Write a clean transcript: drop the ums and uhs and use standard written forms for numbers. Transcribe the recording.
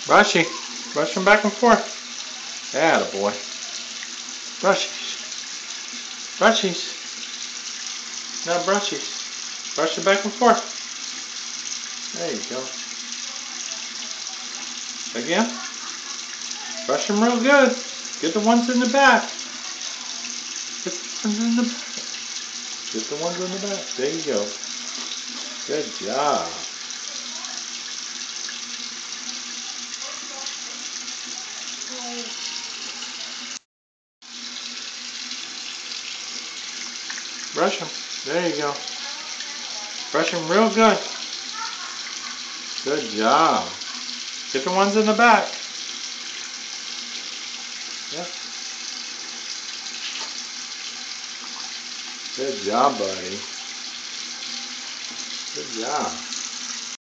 Brushy. Brush them back and forth. Attaboy. Brushies. Brushies. Now brushies. Brush them back and forth. There you go. Again. Brush them real good. Get the ones in the back. Get the ones in the back. Get the ones in the back. There you go. Good job. Brush them. There you go. Brush them real good. Good job. Get the ones in the back. Yep. Good job, buddy. Good job.